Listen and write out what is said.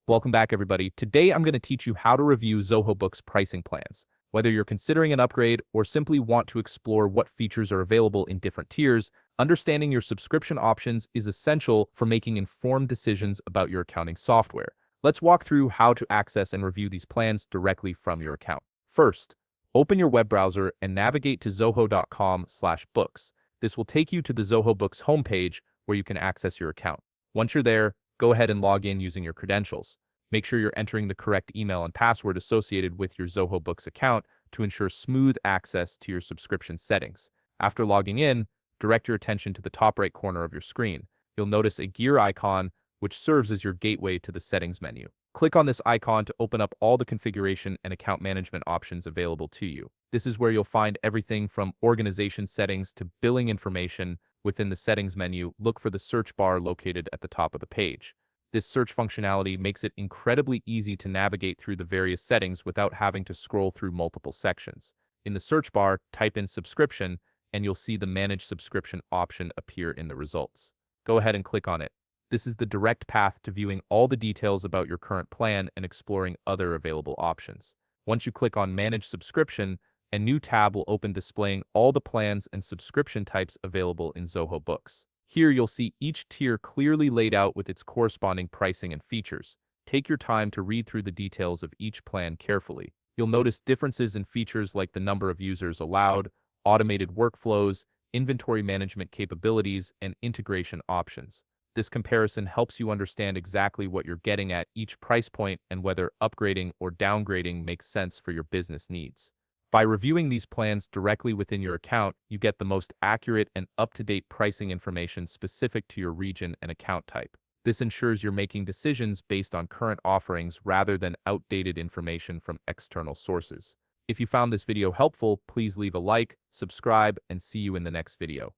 Welcome back, everybody. Today, I'm going to teach you how to review Zoho Books pricing plans. Whether you're considering an upgrade or simply want to explore what features are available in different tiers, understanding your subscription options is essential for making informed decisions about your accounting software. Let's walk through how to access and review these plans directly from your account. First, open your web browser and navigate to zoho.com/books. This will take you to the Zoho Books homepage where you can access your account. Once you're there, go ahead and log in using your credentials. Make sure you're entering the correct email and password associated with your Zoho Books account to ensure smooth access to your subscription settings. After logging in, direct your attention to the top right corner of your screen. You'll notice a gear icon, which serves as your gateway to the settings menu. Click on this icon to open up all the configuration and account management options available to you. This is where you'll find everything from organization settings to billing information. Within the settings menu, look for the search bar located at the top of the page. This search functionality makes it incredibly easy to navigate through the various settings without having to scroll through multiple sections. In the search bar, type in subscription, and you'll see the Manage Subscription option appear in the results. Go ahead and click on it. This is the direct path to viewing all the details about your current plan and exploring other available options. Once you click on Manage Subscription, a new tab will open displaying all the plans and subscription types available in Zoho Books. Here you'll see each tier clearly laid out with its corresponding pricing and features. Take your time to read through the details of each plan carefully. You'll notice differences in features like the number of users allowed, automated workflows, inventory management capabilities, and integration options. This comparison helps you understand exactly what you're getting at each price point and whether upgrading or downgrading makes sense for your business needs. By reviewing these plans directly within your account, you get the most accurate and up-to-date pricing information specific to your region and account type. This ensures you're making decisions based on current offerings rather than outdated information from external sources. If you found this video helpful, please leave a like, subscribe, and see you in the next video.